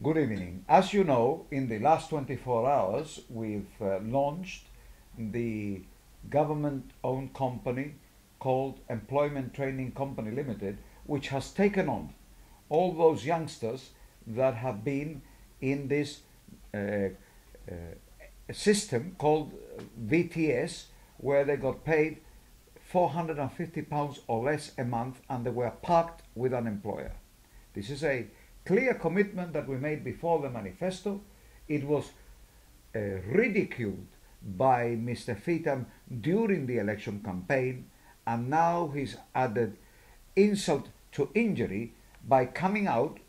Good evening. As you know, in the last 24 hours, we've launched the government-owned company called Employment Training Company Limited, which has taken on all those youngsters that have been in this uh, system called VTS, where they got paid £450 or less a month and they were parked with an employer. This is a clear commitment that we made before the manifesto. It was ridiculed by Mr. Fitam during the election campaign, and now he's added insult to injury by coming out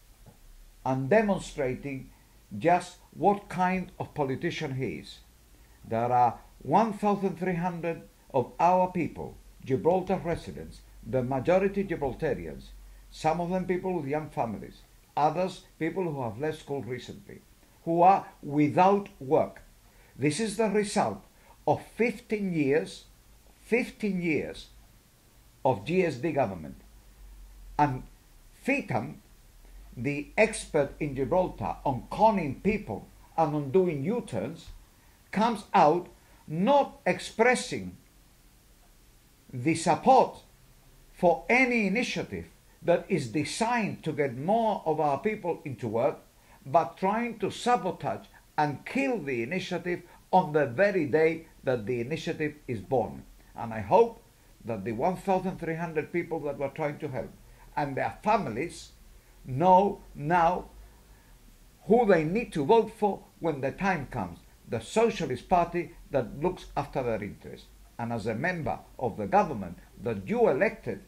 and demonstrating just what kind of politician he is. There are 1,300 of our people, Gibraltar residents, the majority Gibraltarians, some of them people with young families, others people who have left school recently, who are without work. This is the result of 15 years of GSD government. And Fitam, the expert in Gibraltar on conning people and on doing U-turns, comes out not expressing the support for any initiative that is designed to get more of our people into work, but trying to sabotage and kill the initiative on the very day that the initiative is born. And I hope that the 1,300 people that we're trying to help and their families know now who they need to vote for when the time comes. The Socialist Party that looks after their interests. And as a member of the government that you elected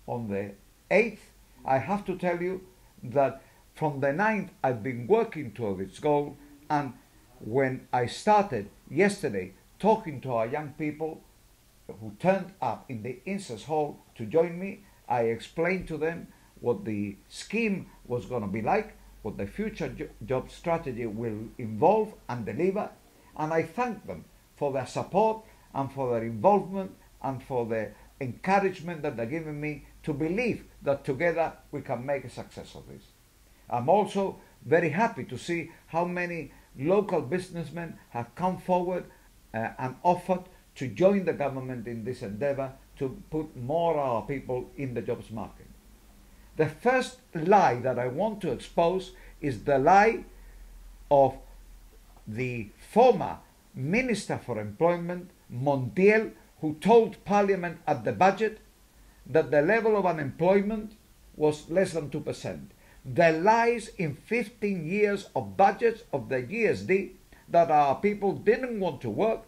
on the 8th, I have to tell you that from the 9th I've been working toward its goal, and when I started yesterday talking to our young people who turned up in the Incest Hall to join me, I explained to them what the scheme was going to be like, what the future job strategy will involve and deliver, and I thank them for their support and for their involvement and for the encouragement that they're giving me to believe that together we can make a success of this. I'm also very happy to see how many local businessmen have come forward and offered to join the government in this endeavour to put more of our people in the jobs market. The first lie that I want to expose is the lie of the former Minister for Employment, Montiel, who told Parliament at the budget that the level of unemployment was less than 2%. The lies in 15 years of budgets of the GSD that our people didn't want to work,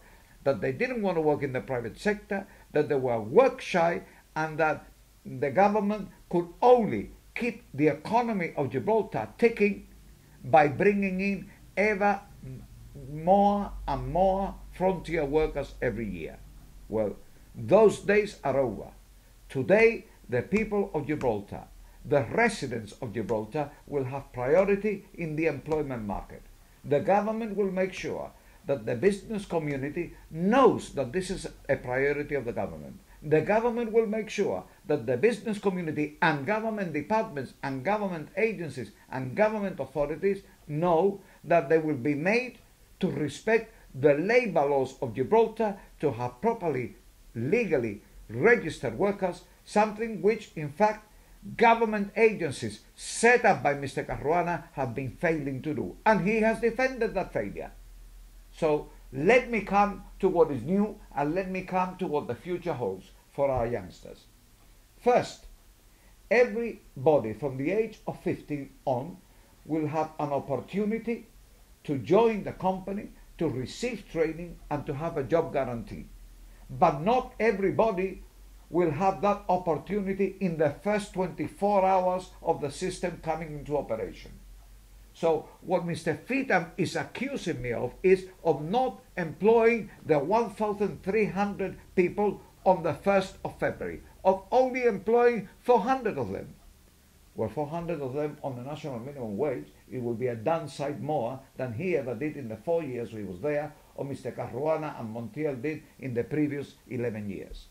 that they didn't want to work in the private sector, that they were work shy, and that the government could only keep the economy of Gibraltar ticking by bringing in ever more and more frontier workers every year. Well, those days are over. Today, the people of Gibraltar, the residents of Gibraltar, will have priority in the employment market. The government will make sure that the business community knows that this is a priority of the government. The government will make sure that the business community and government departments and government agencies and government authorities know that they will be made to respect the labour laws of Gibraltar, to have properly, legally registered workers, something which in fact government agencies set up by Mr. Caruana have been failing to do. And he has defended that failure. So let me come to what is new and let me come to what the future holds for our youngsters. First, everybody from the age of 15 on will have an opportunity to join the company, to receive training and to have a job guarantee. But not everybody will have that opportunity in the first 24 hours of the system coming into operation. So what Mr. Fitam is accusing me of is of not employing the 1,300 people on the 1st of February, of only employing 400 of them. Well, 400 of them on the national minimum wage, it will be a downside more than he ever did in the 4 years he was there, or Mr. Caruana and Montiel did in the previous 11 years.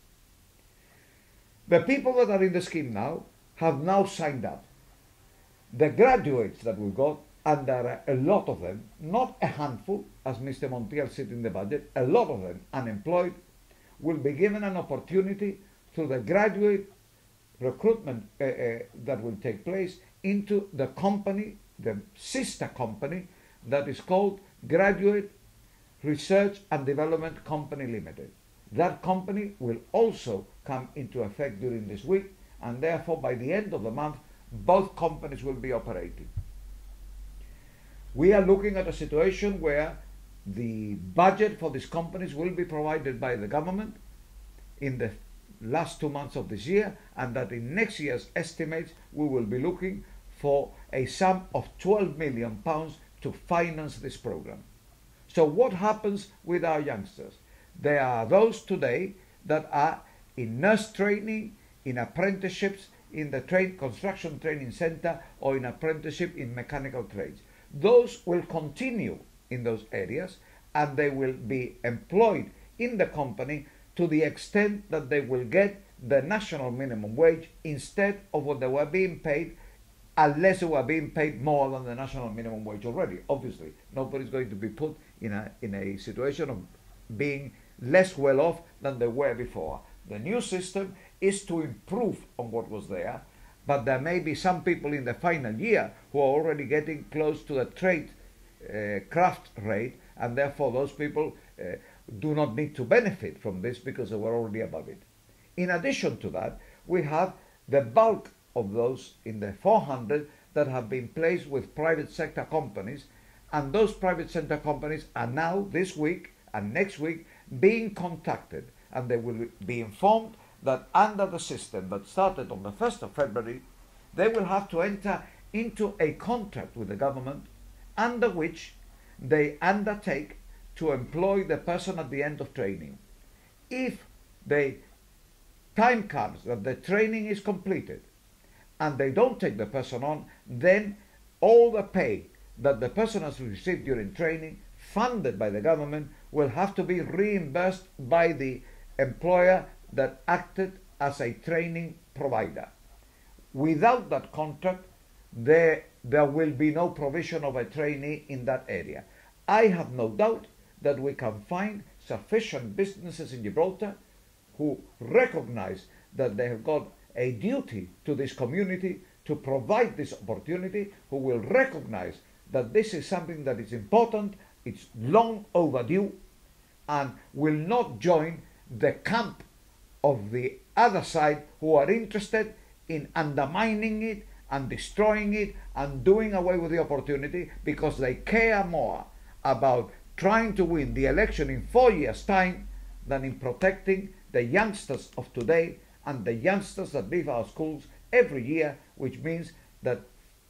The people that are in the scheme now have now signed up. The graduates that we got and there are a lot of them, not a handful, as Mr. Montiel said in the budget, a lot of them unemployed, will be given an opportunity through the graduate recruitment that will take place into the company, the sister company that is called Graduate Research and Development Company Limited. That company will also come into effect during this week, and therefore by the end of the month both companies will be operating. We are looking at a situation where the budget for these companies will be provided by the government in the last 2 months of this year, and that in next year's estimates we will be looking for a sum of £12 million to finance this program. So what happens with our youngsters? There are those today that are in nurse training, in apprenticeships, in the construction training center, or in apprenticeship in mechanical trades. Those will continue in those areas, and they will be employed in the company to the extent that they will get the national minimum wage instead of what they were being paid, unless they were being paid more than the national minimum wage already. Obviously, nobody's going to be put in a situation of being less well off than they were before. The new system is to improve on what was there, but there may be some people in the final year who are already getting close to the trade craft rate, and therefore those people do not need to benefit from this because they were already above it. In addition to that, we have the bulk of those in the 400 that have been placed with private sector companies, and those private sector companies are now, this week and next week, being contacted, and they will be informed that under the system that started on the 1st of February, they will have to enter into a contract with the government under which they undertake to employ the person at the end of training. If the time comes that the training is completed and they don't take the person on, then all the pay that the person has received during training, funded by the government, will have to be reimbursed by the employer that acted as a training provider. Without that contract, there will be no provision of a trainee in that area. I have no doubt that we can find sufficient businesses in Gibraltar who recognize that they have got a duty to this community to provide this opportunity, who will recognize that this is something that is important, it's long overdue, and will not join the camp of the other side who are interested in undermining it and destroying it and doing away with the opportunity because they care more about trying to win the election in 4 years' time than in protecting the youngsters of today and the youngsters that leave our schools every year, which means that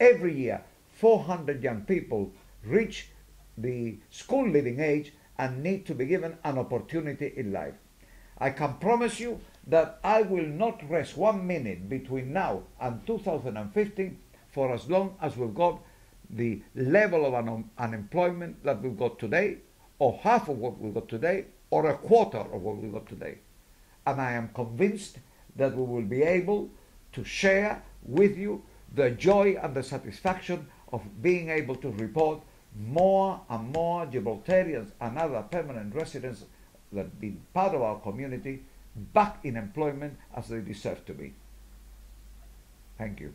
every year 400 young people reach the school leaving age and need to be given an opportunity in life. I can promise you that I will not rest 1 minute between now and 2015 for as long as we've got the level of unemployment that we've got today, or half of what we've got today, or a quarter of what we've got today. And I am convinced that we will be able to share with you the joy and the satisfaction of being able to report more and more Gibraltarians and other permanent residents that have been part of our community back in employment as they deserve to be. Thank you.